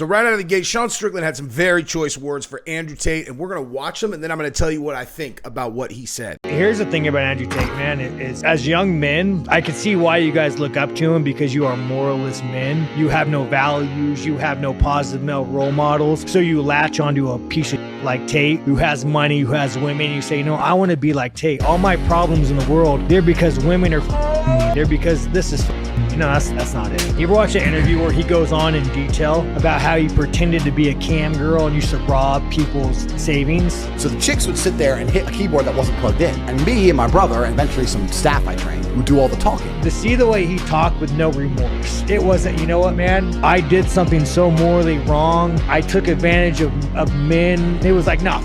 So right out of the gate, Sean Strickland had some very choice words for Andrew Tate, and we're going to watch them, and then I'm going to tell you what I think about what he said. Here's the thing about Andrew Tate, man, is as young men, I can see why you guys look up to him, because you are moralist men. You have no values. You have no positive male role models. So you latch onto a piece of like Tate, who has money, who has women, and you say, no, I want to be like Tate. All my problems in the world, they're because women are me. They're because this is no, that's not it. You ever watch an interview where he goes on in detail about how he pretended to be a cam girl and used to rob people's savings? So the chicks would sit there and hit a keyboard that wasn't plugged in. And me and my brother, and eventually some staff I trained, would do all the talking. To see the way he talked with no remorse. It wasn't, you know what, man? I did something so morally wrong. I took advantage of men. It was like, nah,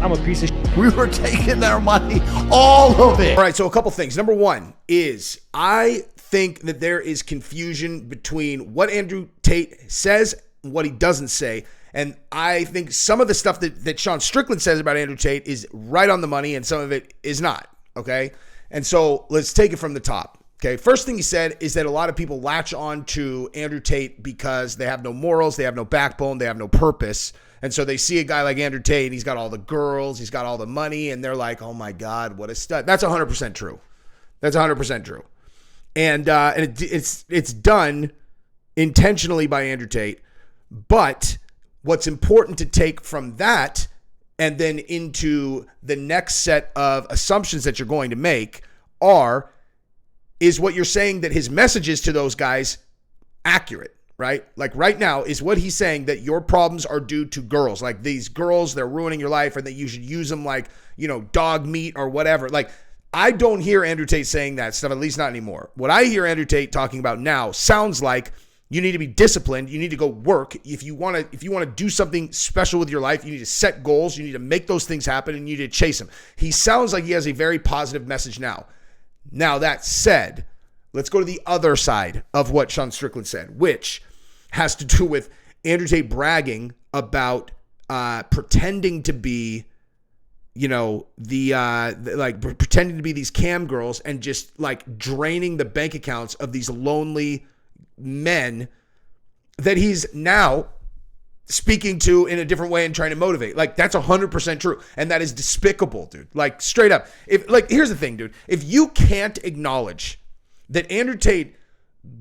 I'm a piece of shit. We were taking their money, all of it. All right, so a couple things. Number one is I think that there is confusion between what Andrew Tate says and what he doesn't say. And I think some of the stuff that Sean Strickland says about Andrew Tate is right on the money and some of it is not, okay? And so let's take it from the top, okay? First thing he said is that a lot of people latch on to Andrew Tate because they have no morals, they have no backbone, they have no purpose. And so they see a guy like Andrew Tate, and he's got all the girls, he's got all the money, and they're like, oh my God, what a stud. That's 100% true. That's 100% true. And it's done intentionally by Andrew Tate. But what's important to take from that and then into the next set of assumptions that you're going to make is what you're saying that his messages to those guys accurate, right? Like right now, is what he's saying that your problems are due to girls. Like these girls, they're ruining your life and that you should use them like, dog meat or whatever. Like, I don't hear Andrew Tate saying that stuff, at least not anymore. What I hear Andrew Tate talking about now sounds like you need to be disciplined. You need to go work. If you want to do something special with your life, you need to set goals. You need to make those things happen and you need to chase them. He sounds like he has a very positive message now. Now, that said, let's go to the other side of what Sean Strickland said, which has to do with Andrew Tate bragging about pretending to be pretending to be these cam girls and just like draining the bank accounts of these lonely men that he's now speaking to in a different way and trying to motivate. Like, that's 100% true. And that is despicable, dude. Like, straight up. Here's the thing, dude. If you can't acknowledge that Andrew Tate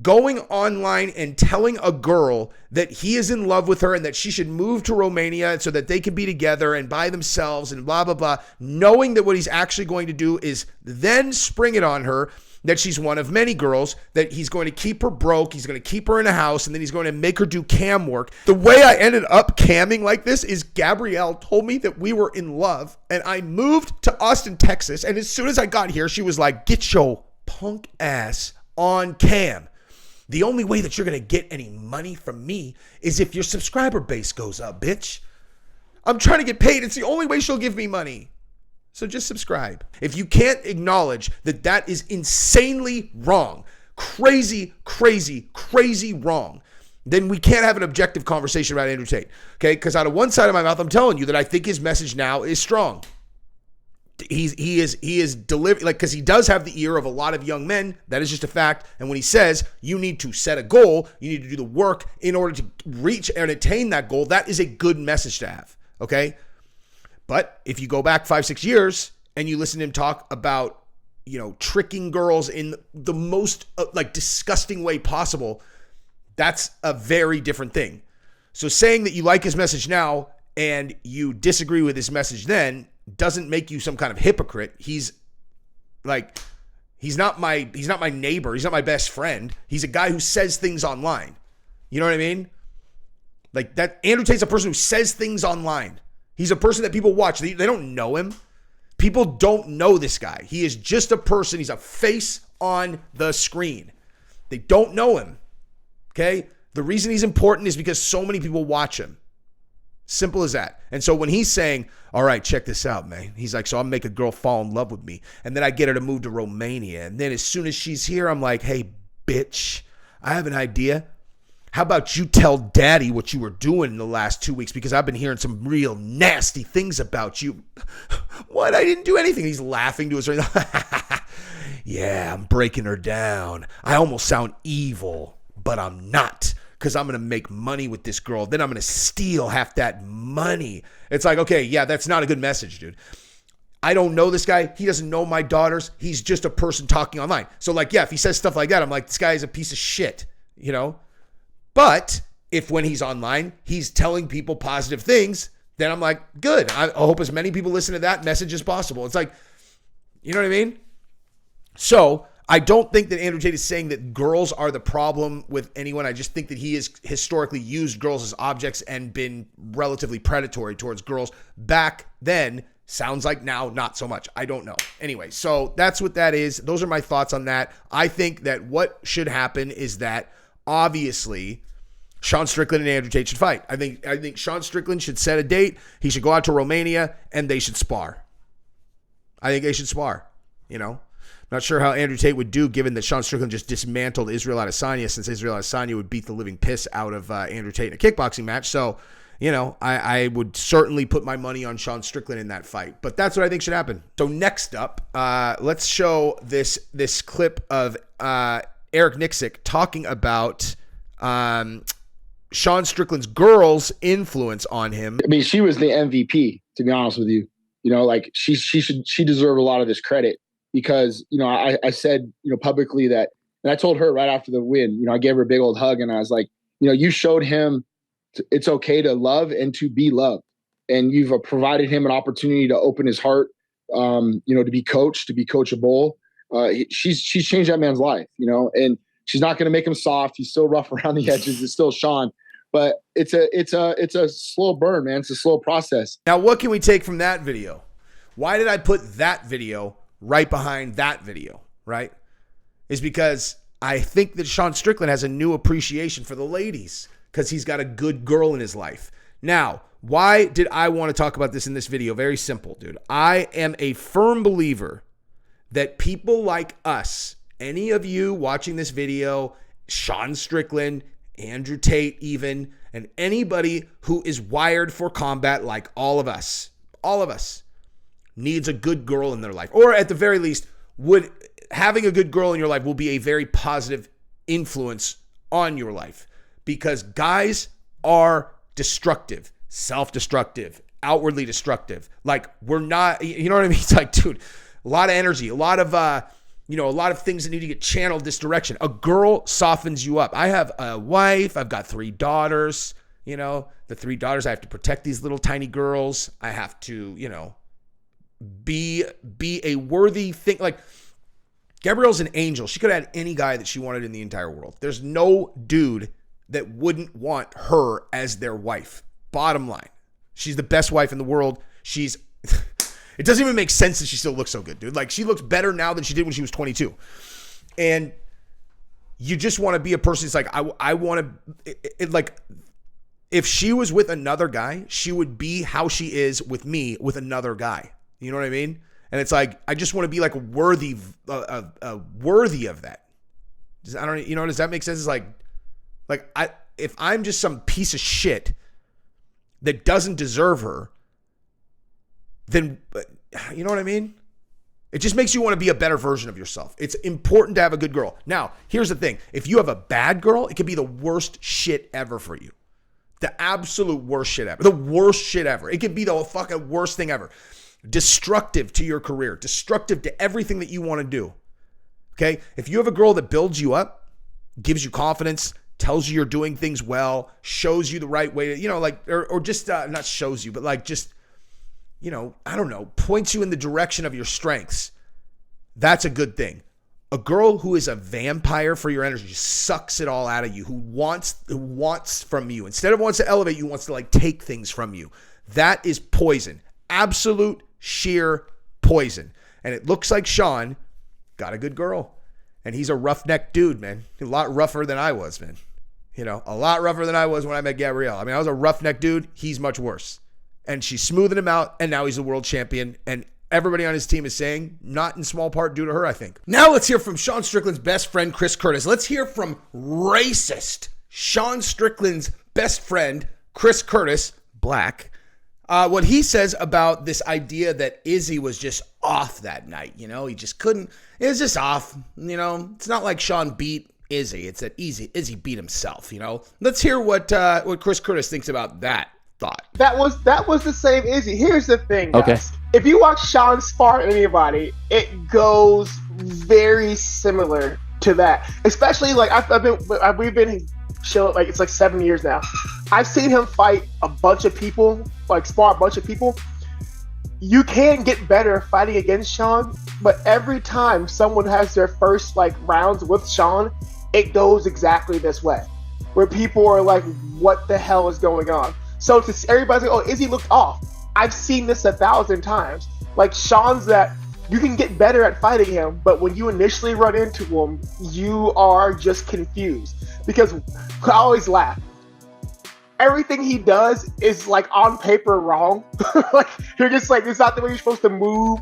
going online and telling a girl that he is in love with her and that she should move to Romania so that they can be together and by themselves and blah, blah, blah, knowing that what he's actually going to do is then spring it on her that she's one of many girls, that he's going to keep her broke, he's going to keep her in a house, and then he's going to make her do cam work. The way I ended up camming like this is Gabrielle told me that we were in love, and I moved to Austin, Texas, and as soon as I got here, she was like, get your punk ass on cam. The only way that you're going to get any money from me is if your subscriber base goes up, bitch. I'm trying to get paid. It's the only way she'll give me money. So just subscribe. If you can't acknowledge that that is insanely wrong, crazy, crazy, crazy wrong, then we can't have an objective conversation about Andrew Tate. Okay? Because out of one side of my mouth, I'm telling you that I think his message now is strong. He is delivering, like, because he does have the ear of a lot of young men. That is just a fact. And when he says you need to set a goal, you need to do the work in order to reach and attain that goal, that is a good message to have. Okay? But if you go back 5-6 years and you listen to him talk about, tricking girls in the most disgusting way possible, that's a very different thing. So saying that you like his message now and you disagree with his message then doesn't make you some kind of hypocrite. He's not my neighbor. He's not my best friend. He's a guy who says things online. You know what I mean? Like that. Andrew Tate's a person who says things online. He's a person that people watch. They don't know him. People don't know this guy. He is just a person. He's a face on the screen. They don't know him. Okay? The reason he's important is because so many people watch him. Simple as that. And so when he's saying, all right, check this out, man. He's like, so I'll make a girl fall in love with me. And then I get her to move to Romania. And then as soon as she's here, I'm like, hey, bitch, I have an idea. How about you tell daddy what you were doing in the last 2 weeks? Because I've been hearing some real nasty things about you. What? I didn't do anything. He's laughing to his yeah, I'm breaking her down. I almost sound evil, but I'm not. because I'm going to make money with this girl. Then I'm going to steal half that money. It's like, okay, yeah, that's not a good message, dude. I don't know this guy. He doesn't know my daughters. He's just a person talking online. So like, yeah, if he says stuff like that, I'm like, this guy is a piece of shit, you know? But if when he's online, he's telling people positive things, then I'm like, good. I hope as many people listen to that message as possible. It's like, you know what I mean? So I don't think that Andrew Tate is saying that girls are the problem with anyone. I just think that he has historically used girls as objects and been relatively predatory towards girls back then. Sounds like now, not so much. I don't know. Anyway, so that's what that is. Those are my thoughts on that. I think that what should happen is that obviously Sean Strickland and Andrew Tate should fight. I think Sean Strickland should set a date. He should go out to Romania and they should spar. I think they should spar, you know. Not sure how Andrew Tate would do given that Sean Strickland just dismantled Israel Adesanya, since Israel Adesanya would beat the living piss out of Andrew Tate in a kickboxing match. So, you know, I would certainly put my money on Sean Strickland in that fight. But that's what I think should happen. So next up, let's show this clip of Eric Nicksick talking about Sean Strickland's girl's influence on him. I mean, she was the MVP, to be honest with you. You know, like she deserved a lot of this credit because, you know, I said, you know, publicly that, and I told her right after the win, you know, I gave her a big old hug and I was like, you know, you showed him it's okay to love and to be loved. And you've provided him an opportunity to open his heart, you know, to be coached, to be coachable. She's changed that man's life, you know, and she's not going to make him soft. He's still rough around the edges. It's still Sean, but it's a slow burn, man. It's a slow process. Now, what can we take from that video? Why did I put that video right behind that video, right? Is because I think that Sean Strickland has a new appreciation for the ladies because he's got a good girl in his life. Now, why did I want to talk about this in this video? Very simple, dude. I am a firm believer that people like us, any of you watching this video, Sean Strickland, Andrew Tate even, and anybody who is wired for combat like all of us, needs a good girl in their life. Or at the very least, having a good girl in your life will be a very positive influence on your life. Because guys are destructive, self-destructive, outwardly destructive. Like, we're not, you know what I mean? It's like, dude, a lot of energy, a lot of things that need to get channeled this direction. A girl softens you up. I have a wife. I've got 3 daughters. You know, the 3 daughters, I have to protect these little tiny girls. I have to, you know, be a worthy thing. Like, Gabrielle's an angel. She could have had any guy that she wanted in the entire world. There's no dude that wouldn't want her as their wife. Bottom line. She's the best wife in the world. It doesn't even make sense that she still looks so good, dude. Like, she looks better now than she did when she was 22. And you just want to be a person that's like, I want to, like, if she was with another guy, she would be how she is with me with another guy. You know what I mean? And it's like, I just want to be like worthy of that. I don't, you know, does that make sense? It's like if I'm just some piece of shit that doesn't deserve her, then, you know what I mean? It just makes you want to be a better version of yourself. It's important to have a good girl. Now, here's the thing. If you have a bad girl, it could be the worst shit ever for you. The absolute worst shit ever. The worst shit ever. It could be the fucking worst thing ever. Destructive to your career. Destructive to everything that you want to do. Okay? If you have a girl that builds you up, gives you confidence, tells you you're doing things well, shows you the right way to, you know, like, or just, not shows you, but like just, you know, I don't know, points you in the direction of your strengths. That's a good thing. A girl who is a vampire for your energy, sucks it all out of you, who wants from you. Instead of wants to elevate you, wants to like take things from you. That is poison. Absolute sheer poison. And it looks like Sean got a good girl. And he's a roughneck dude, man. A lot rougher than I was, man. You know, a lot rougher than I was when I met Gabrielle. I mean, I was a roughneck dude. He's much worse. And she's smoothing him out, and now he's a world champion. And everybody on his team is saying, not in small part due to her, I think. Now let's hear from Sean Strickland's best friend, Chris Curtis. Let's hear from racist Sean Strickland's best friend, Chris Curtis, black, what he says about this idea that Izzy was just off that night. You know, he just couldn't. It was just off. You know, it's not like Sean beat Izzy. It's that Izzy beat himself, you know? Let's hear what Chris Curtis thinks about that thought. That was the same Izzy. Here's the thing, guys. Okay. If you watch Sean spar anybody, it goes very similar to that. Especially like we've been chilling, like it's like 7 years now. I've seen him fight a bunch of people, like spar a bunch of people. You can get better fighting against Sean, but every time someone has their first like rounds with Sean, it goes exactly this way, where people are like, "What the hell is going on?" So to everybody's like, "Oh, Izzy looked off." I've seen this 1,000 times. Like Sean's that you can get better at fighting him, but when you initially run into him, you are just confused because I always laugh. Everything he does is like on paper wrong. Like you're just like, it's not the way you're supposed to move.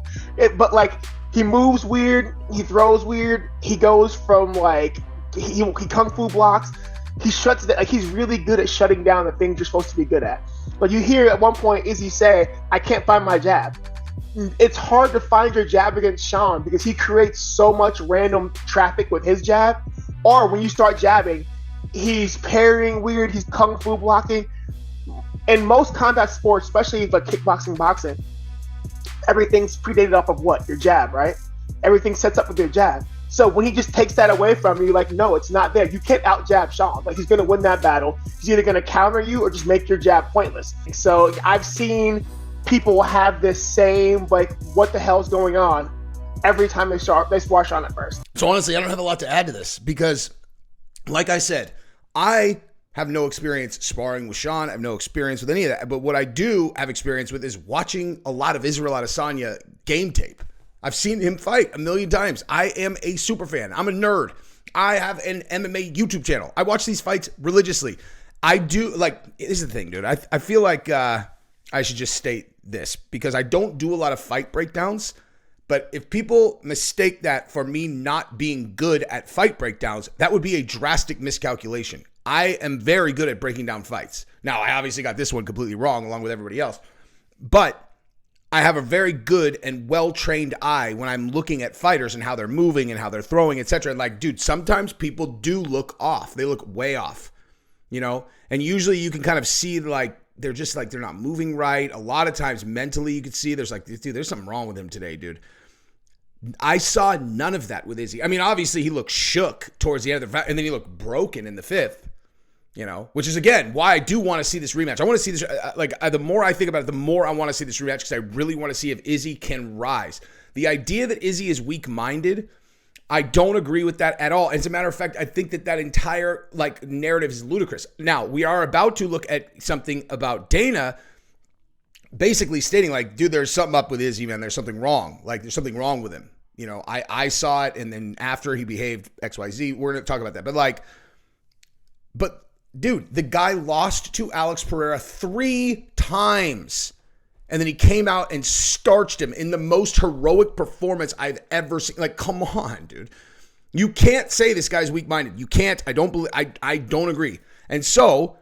But like he moves weird, he throws weird. He goes from like he kung fu blocks. He shuts like he's really good at shutting down the things you're supposed to be good at. But you hear at one point Izzy say, "I can't find my jab." It's hard to find your jab against Sean because he creates so much random traffic with his jab. Or when you start jabbing, he's parrying weird, he's kung fu blocking. In most combat sports, especially like kickboxing, boxing, everything's predated off of what? Your jab, right? Everything sets up with your jab. So when he just takes that away from you, you're like, no, it's not there. You can't out-jab Sean. Like, he's going to win that battle. He's either going to counter you or just make your jab pointless. So I've seen people have this same, like, what the hell's going on every time they spar Sean at first. So honestly, I don't have a lot to add to this because, like I said, I have no experience sparring with Sean. I have no experience with any of that. But what I do have experience with is watching a lot of Israel Adesanya game tape. I've seen him fight a million times. I am a super fan. I'm a nerd. I have an MMA YouTube channel. I watch these fights religiously. I do, like, this is the thing, dude. I feel like I should just state this because I don't do a lot of fight breakdowns. But if people mistake that for me not being good at fight breakdowns, that would be a drastic miscalculation. I am very good at breaking down fights. Now, I obviously got this one completely wrong along with everybody else. But I have a very good and well-trained eye when I'm looking at fighters and how they're moving and how they're throwing, etc. And like, dude, sometimes people do look off. They look way off, you know? And usually you can kind of see like, they're just like, they're not moving right. A lot of times mentally you could see there's like, dude, there's something wrong with him today, dude. I saw none of that with Izzy. I mean, obviously he looked shook towards the end of the fight, and then he looked broken in the fifth, you know, which is, again, why I do want to see this rematch. I want to see this, the more I think about it, the more I want to see this rematch because I really want to see if Izzy can rise. The idea that Izzy is weak-minded, I don't agree with that at all. As a matter of fact, I think that entire, like, narrative is ludicrous. Now, we are about to look at something about Dana basically stating, like, dude, there's something up with Izzy, man. There's something wrong. Like, there's something wrong with him. You know, I saw it, and then after he behaved XYZ, we're going to talk about that. But dude, the guy lost to Alex Pereira 3 times, and then he came out and starched him in the most heroic performance I've ever seen. Like, come on, dude. You can't say this guy's weak-minded. You can't. I don't agree. And so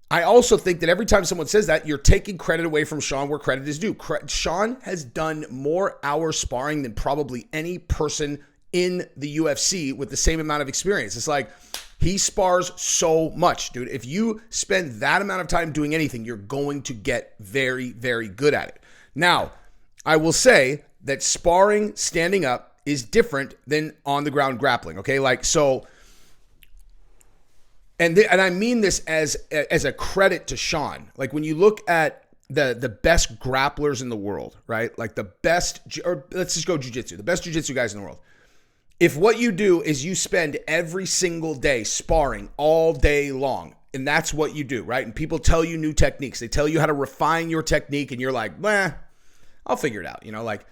I also think that every time someone says that, you're taking credit away from Sean where credit is due. Sean has done more hours sparring than probably any person in the UFC with the same amount of experience. It's like he spars so much, dude. If you spend that amount of time doing anything, you're going to get very, very good at it. Now, I will say that sparring standing up is different than on the ground grappling, okay? Like, so... And I mean this as a credit to Sean. Like when you look at the best grapplers in the world, right? Like the best, or let's just go jiu-jitsu, the best jiu-jitsu guys in the world. If what you do is you spend every single day sparring all day long, and that's what you do, right? And people tell you new techniques. They tell you how to refine your technique, and you're like, I'll figure it out, you know, like,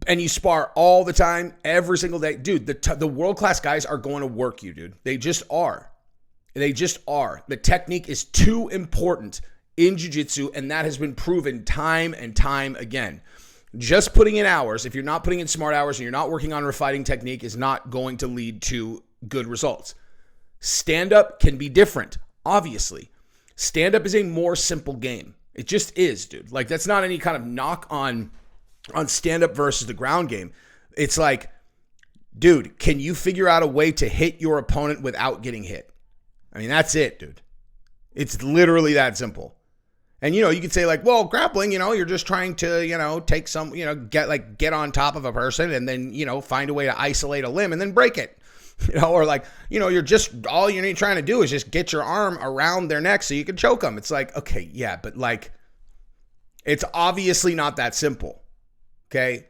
and you spar all the time, every single day. Dude, the world-class guys are going to work you, dude. They just are. They just are. The technique is too important in jiu-jitsu, and that has been proven time and time again. Just putting in hours, if you're not putting in smart hours and you're not working on refining technique, is not going to lead to good results. Stand-up can be different, obviously. Stand-up is a more simple game. It just is, dude. Like, that's not any kind of knock on stand-up versus the ground game. It's like, dude, can you figure out a way to hit your opponent without getting hit? I mean, that's it, dude. It's literally that simple. And, you could say like, well, grappling, you're just trying to, take some, get on top of a person and then, find a way to isolate a limb and then break it. Or like, you're just, all you're trying to do is just get your arm around their neck so you can choke them. It's like, okay, yeah, but like, it's obviously not that simple. Okay.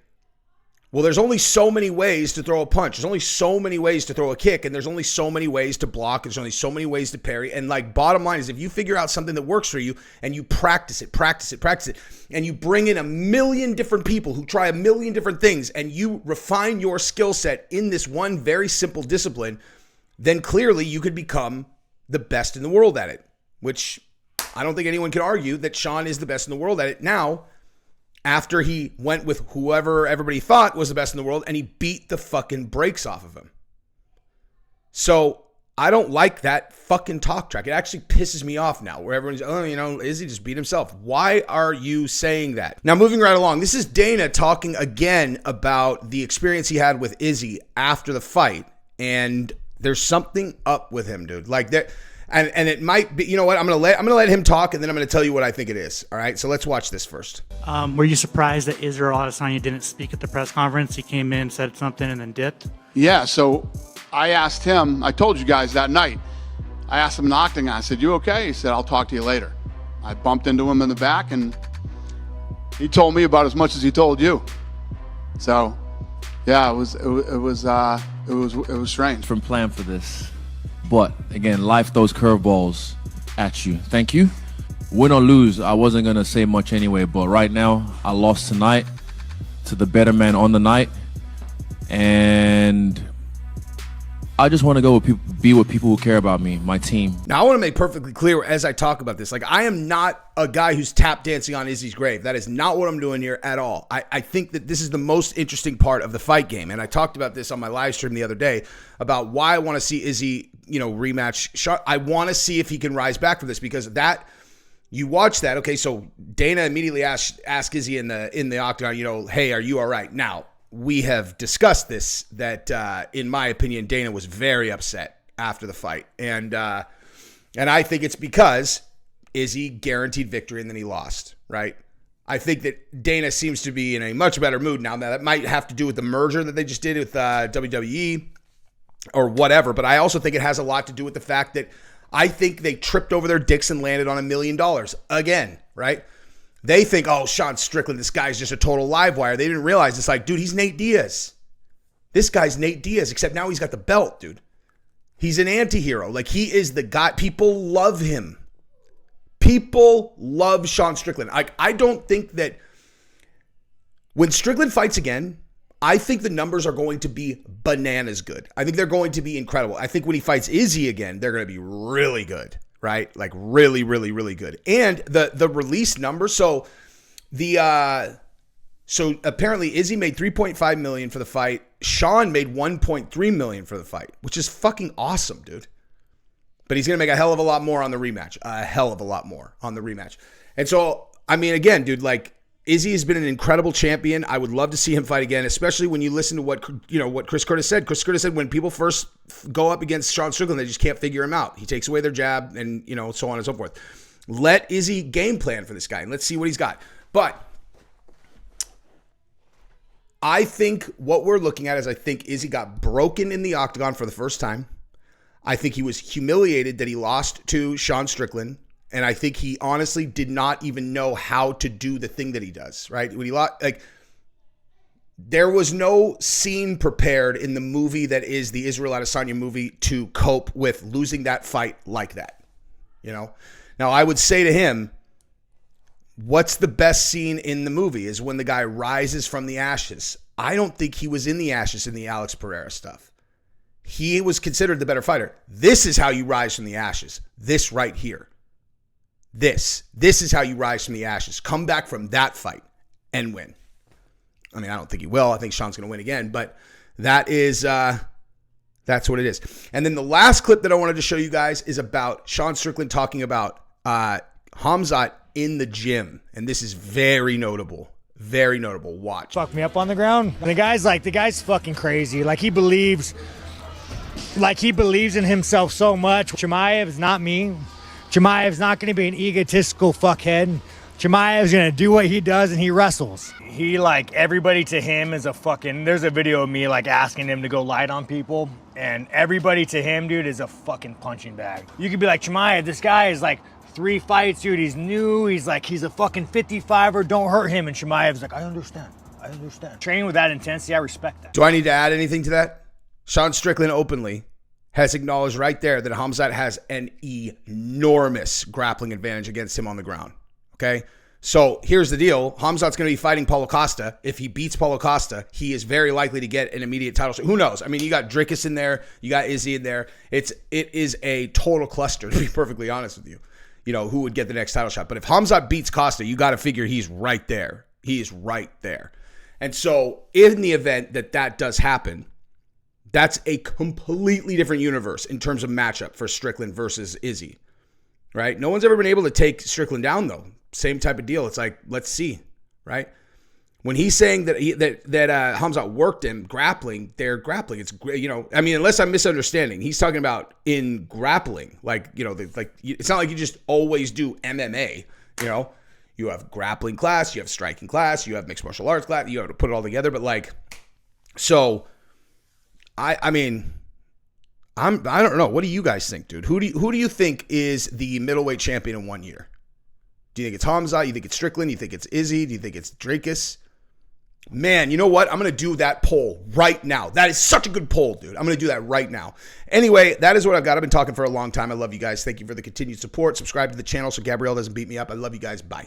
Well, there's only so many ways to throw a punch. There's only so many ways to throw a kick, and there's only so many ways to block. There's only so many ways to parry. And like, bottom line is, if you figure out something that works for you and you practice it, and you bring in 1 million different people who try 1 million different things, and you refine your skill set in this one very simple discipline, then clearly you could become the best in the world at it, which I don't think anyone can argue that Sean is the best in the world at it now, after he went with whoever everybody thought was the best in the world and he beat the fucking brakes off of him. So I don't like that fucking talk track. It actually pisses me off now where everyone's, Izzy just beat himself. Why are you saying that? Now, moving right along, this is Dana talking again about the experience he had with Izzy after the fight. And there's something up with him, dude. Like that. And it might be, you know what? I'm gonna let him talk, and then I'm gonna tell you what I think it is. All right. So let's watch this first. Were you surprised that Israel Adesanya didn't speak at the press conference? He came in, said something, and then dipped. Yeah. So I asked him. I told you guys that night. I asked him in the octagon. I said, "You okay?" He said, "I'll talk to you later." I bumped into him in the back, and he told me about as much as he told you. So, yeah, it was strange. Different plan for this. But again, life throws curveballs at you. Thank you. Win or lose, I wasn't going to say much anyway, but right now, I lost tonight to the better man on the night. And I just want to go with people, be with people who care about me, my team. Now, I want to make perfectly clear as I talk about this, like, I am not a guy who's tap dancing on Izzy's grave. That is not what I'm doing here at all. I think that this is the most interesting part of the fight game. And I talked about this on my live stream the other day about why I want to see Izzy, rematch. I want to see if he can rise back from this, because that, you watch that. Okay, so Dana immediately asked Izzy in the octagon, hey, are you all right? Now, we have discussed this, that in my opinion, Dana was very upset after the fight. And I think it's because Izzy guaranteed victory and then he lost, right? I think that Dana seems to be in a much better mood now. Now, that might have to do with the merger that they just did with WWE or whatever, but I also think it has a lot to do with the fact that I think they tripped over their dicks and landed on $1 million again, right? They think, oh, Sean Strickland, this guy's just a total live wire. They didn't realize it's like, dude, he's Nate Diaz. This guy's Nate Diaz, except now he's got the belt, dude. He's an anti-hero. Like, he is the guy. People love him. People love Sean Strickland. I don't think that when Strickland fights again, I think the numbers are going to be bananas good. I think they're going to be incredible. I think when he fights Izzy again, they're going to be really good. Right? Like really, really, really good. And the release number. So so apparently Izzy made $3.5 million for the fight. Sean made $1.3 million for the fight, which is fucking awesome, dude. But he's going to make a hell of a lot more on the rematch. A hell of a lot more on the rematch. And so, I mean, again, dude, like, Izzy has been an incredible champion. I would love to see him fight again, especially when you listen to what Chris Curtis said. Chris Curtis said when people first go up against Sean Strickland, they just can't figure him out. He takes away their jab and, so on and so forth. Let Izzy game plan for this guy and let's see what he's got. But I think what we're looking at is I think Izzy got broken in the octagon for the first time. I think he was humiliated that he lost to Sean Strickland. And I think he honestly did not even know how to do the thing that he does, right? When he lost, like, there was no scene prepared in the movie that is the Israel Adesanya movie to cope with losing that fight like that, Now, I would say to him, what's the best scene in the movie is when the guy rises from the ashes. I don't think he was in the ashes in the Alex Pereira stuff. He was considered the better fighter. This is how you rise from the ashes. This right here. This is how you rise from the ashes. Come back from that fight and win. I mean, I don't think he will. I think Sean's going to win again, but that's what it is. And then the last clip that I wanted to show you guys is about Sean Strickland talking about Khamzat in the gym. And this is very notable. Very notable. Watch. Fuck me up on the ground. And the guy's fucking crazy. Like he believes in himself so much. Chimaev is not me. Chimaev's not going to be an egotistical fuckhead. Chimaev's going to do what he does, and he wrestles. He, like, everybody to him is a fucking... There's a video of me, like, asking him to go light on people, and everybody to him, dude, is a fucking punching bag. You could be like, Chimaev, this guy is, like, 3 fights, dude. He's new. He's a fucking 55er. Don't hurt him. And Chimaev's like, I understand. Training with that intensity, I respect that. Do I need to add anything to that? Sean Strickland openly has acknowledged right there that Khamzat has an enormous grappling advantage against him on the ground. Okay? So here's the deal. Khamzat's going to be fighting Paulo Costa. If he beats Paulo Costa, he is very likely to get an immediate title shot. Who knows? I mean, you got Drickus in there. You got Izzy in there. It is a total cluster, to be perfectly honest with you. You know, who would get the next title shot. But if Khamzat beats Costa, you got to figure he's right there. He is right there. And so in the event that does happen, that's a completely different universe in terms of matchup for Strickland versus Izzy, right? No one's ever been able to take Strickland down, though. Same type of deal. It's like, let's see, right? When he's saying that Khamzat worked him grappling, they're grappling. It's, you know, I mean, unless I'm misunderstanding, he's talking about in grappling, like, you know, like it's not like you just always do MMA, you know. You have grappling class, you have striking class, you have mixed martial arts class. You have to put it all together, but like, so. I mean, I don't know. What do you guys think, dude? Who do you think is the middleweight champion in 1 year? Do you think it's Khamzat? You think it's Strickland? You think it's Izzy? Do you think it's Drickus? Man, you know what? I'm going to do that poll right now. That is such a good poll, dude. I'm going to do that right now. Anyway, that is what I've got. I've been talking for a long time. I love you guys. Thank you for the continued support. Subscribe to the channel so Gabrielle doesn't beat me up. I love you guys. Bye.